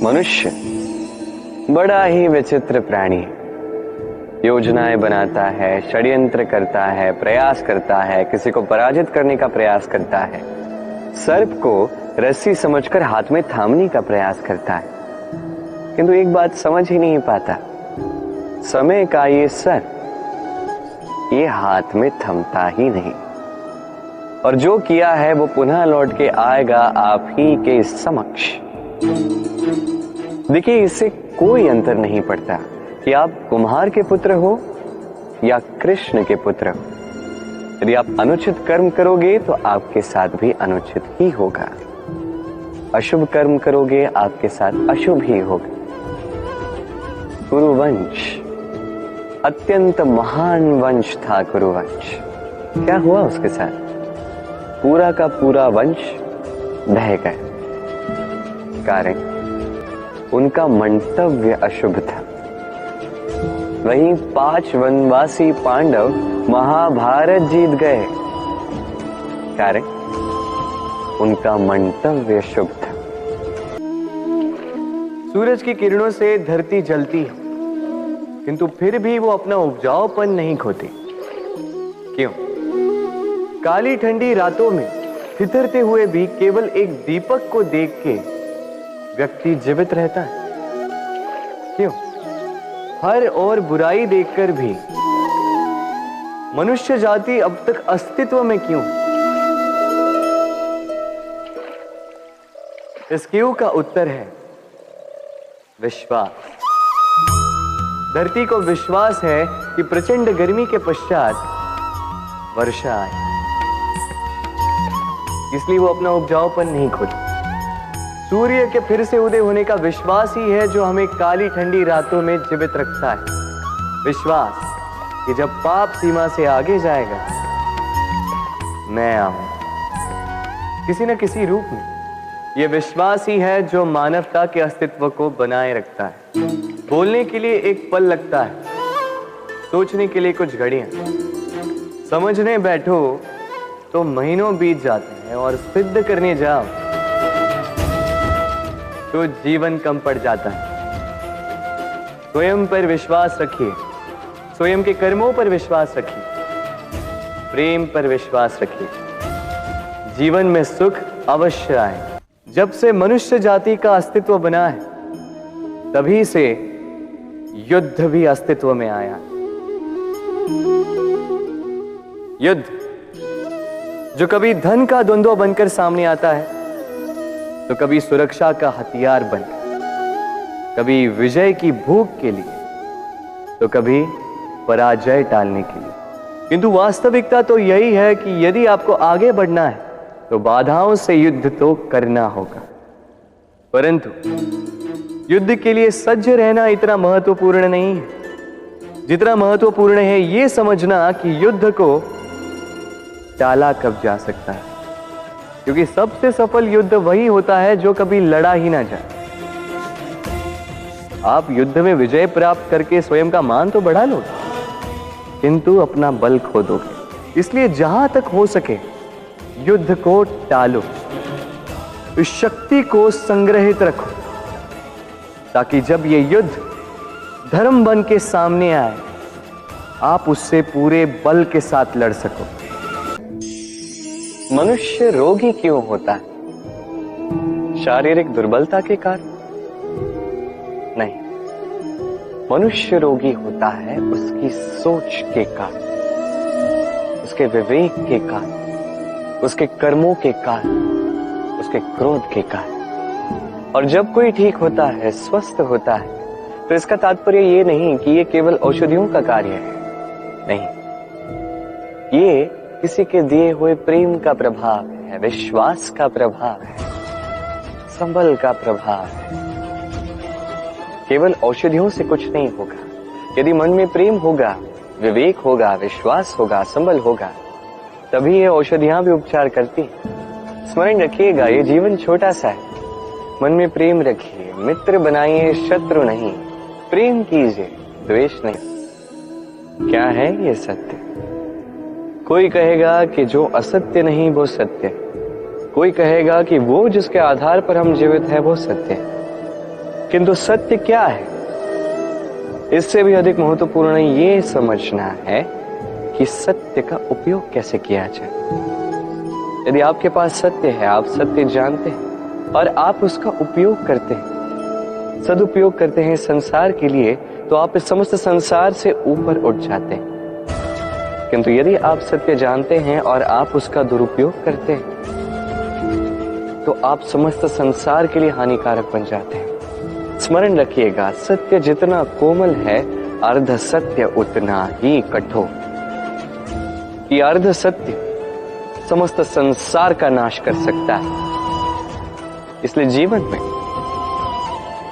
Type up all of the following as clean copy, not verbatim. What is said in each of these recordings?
मनुष्य बड़ा ही विचित्र प्राणी है। योजनाएं बनाता है, षड्यंत्र करता है, प्रयास करता है, किसी को पराजित करने का प्रयास करता है, सर्प को रस्सी समझकर हाथ में थामने का प्रयास करता है, किंतु एक बात समझ ही नहीं पाता, समय का ये सर्प ये हाथ में थमता ही नहीं, और जो किया है वो पुनः लौट के आएगा आप ही के समक्ष। देखिए, इससे कोई अंतर नहीं पड़ता कि आप कुम्हार के पुत्र हो या कृष्ण के पुत्र हो। यदि आप अनुचित कर्म करोगे तो आपके साथ भी अनुचित ही होगा, अशुभ कर्म करोगे आपके साथ अशुभ ही होगा। कुरुवंश अत्यंत महान वंश था। कुरुवंश क्या हुआ उसके साथ? पूरा का पूरा वंश ढह गया। कारण उनका मंतव्य अशुभ था। वहीं 5 वनवासी पांडव महाभारत जीत गए, कारण उनका मंतव्य शुभ था। सूरज की किरणों से धरती जलती है, किंतु फिर भी वो अपना उपजाऊपन नहीं खोती। क्यों? काली ठंडी रातों में ठिठुरते हुए भी केवल एक दीपक को देख के व्यक्ति जीवित रहता है। क्यों? हर और बुराई देखकर भी मनुष्य जाति अब तक अस्तित्व में क्यों? इस क्यों का उत्तर है विश्वास। धरती को विश्वास है कि प्रचंड गर्मी के पश्चात वर्षा आए, इसलिए वो अपना उपजाऊपन नहीं खोती। सूर्य के फिर से उदय होने का विश्वास ही है जो हमें काली ठंडी रातों में जीवित रखता है। विश्वास कि जब पाप सीमा से आगे जाएगा मैं आऊंगा किसी न किसी रूप में। यह विश्वास ही है जो मानवता के अस्तित्व को बनाए रखता है। बोलने के लिए एक पल लगता है, सोचने के लिए कुछ घड़ियां, समझने बैठो तो महीनों बीत जाते हैं, और सिद्ध करने जाओ तो जीवन कम पड़ जाता है। स्वयं पर विश्वास रखिए, स्वयं के कर्मों पर विश्वास रखिए, प्रेम पर विश्वास रखिए, जीवन में सुख अवश्य आए। जब से मनुष्य जाति का अस्तित्व बना है, तभी से युद्ध भी अस्तित्व में आया। युद्ध जो कभी धन का द्वंद्व बनकर सामने आता है, तो कभी सुरक्षा का हथियार बनकर, कभी विजय की भूख के लिए, तो कभी पराजय टालने के लिए। किंतु वास्तविकता तो यही है कि यदि आपको आगे बढ़ना है तो बाधाओं से युद्ध तो करना होगा। परंतु युद्ध के लिए सज्ज रहना इतना महत्वपूर्ण नहीं है जितना महत्वपूर्ण है यह समझना कि युद्ध को टाला कब जा सकता है। क्योंकि सबसे सफल युद्ध वही होता है जो कभी लड़ा ही ना जाए। आप युद्ध में विजय प्राप्त करके स्वयं का मान तो बढ़ा लो, किंतु अपना बल खो दोगे। इसलिए जहां तक हो सके युद्ध को टालो, इस शक्ति को संग्रहित रखो, ताकि जब ये युद्ध धर्म बन के सामने आए, आप उससे पूरे बल के साथ लड़ सको। मनुष्य रोगी क्यों होता है? शारीरिक दुर्बलता के कारण? नहीं, मनुष्य रोगी होता है उसकी सोच के कारण, उसके विवेक के कारण, उसके कर्मों के कारण, उसके क्रोध के कारण। और जब कोई ठीक होता है, स्वस्थ होता है, तो इसका तात्पर्य ये नहीं कि ये केवल औषधियों का कार्य है। नहीं, ये किसी के दिए हुए प्रेम का प्रभाव है, विश्वास का प्रभाव है, संबल का प्रभाव है। केवल औषधियों से कुछ नहीं होगा। यदि मन में प्रेम होगा, विवेक होगा, विश्वास होगा, संबल होगा, तभी ये औषधियां भी उपचार करती हैं। स्मरण रखिएगा, ये जीवन छोटा सा है। मन में प्रेम रखिए, मित्र बनाइए, शत्रु नहीं। प्रेम कीजिए, द्वेष नहीं। क्या है ये सत्य? कोई कहेगा कि जो असत्य नहीं वो सत्य, कोई कहेगा कि वो जिसके आधार पर हम जीवित हैं वो सत्य है। किंतु सत्य क्या है, इससे भी अधिक महत्वपूर्ण ये समझना है कि सत्य का उपयोग कैसे किया जाए। यदि आपके पास सत्य है, आप सत्य जानते हैं और आप उसका उपयोग करते हैं, सदुपयोग करते हैं संसार के लिए, तो आप इस समस्त संसार से ऊपर उठ जाते हैं। किंतु यदि आप सत्य जानते हैं और आप उसका दुरुपयोग करते हैं, तो आप समस्त संसार के लिए हानिकारक बन जाते हैं। स्मरण रखिएगा, सत्य जितना कोमल है, अर्ध सत्य उतना ही कठोर। ये अर्ध सत्य समस्त संसार का नाश कर सकता है। इसलिए जीवन में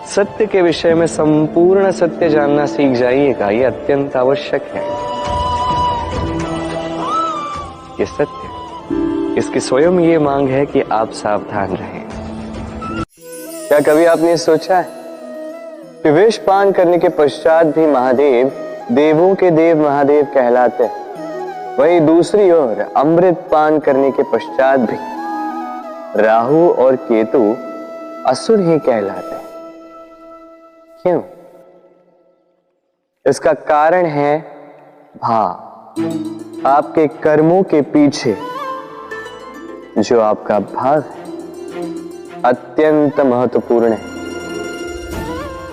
सत्य के विषय में संपूर्ण सत्य जानना सीख जाइएगा, यह अत्यंत आवश्यक है। ये सत्य, इसकी स्वयं ये मांग है कि आप सावधान रहें। क्या कभी आपने सोचा है कि विष पान करने के पश्चात भी महादेव देवों के देव महादेव कहलाते हैं, वही दूसरी ओर अमृत पान करने के पश्चात भी राहु और केतु असुर ही कहलाते हैं। क्यों? इसका कारण है भाव। आपके कर्मों के पीछे जो आपका भाव है, अत्यंत महत्वपूर्ण है।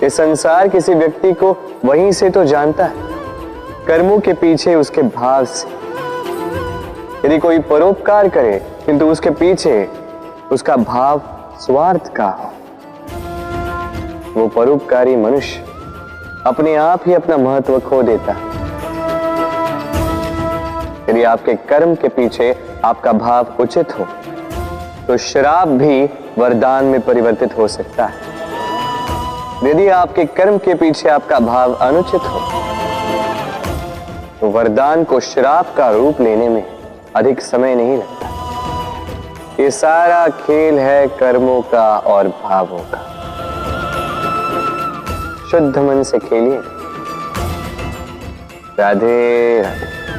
ये संसार किसी व्यक्ति को वहीं से तो जानता है, कर्मों के पीछे उसके भाव से। यदि कोई परोपकार करे किंतु उसके पीछे उसका भाव स्वार्थ का हो, वो परोपकारी मनुष्य अपने आप ही अपना महत्व खो देता है। यदि आपके कर्म के पीछे आपका भाव उचित हो, तो श्राप भी वरदान में परिवर्तित हो सकता है। यदि आपके कर्म के पीछे आपका भाव अनुचित हो, तो वरदान को श्राप का रूप लेने में अधिक समय नहीं लगता। ये सारा खेल है कर्मों का और भावों का। शुद्ध मन से खेलिए। राधे राधे।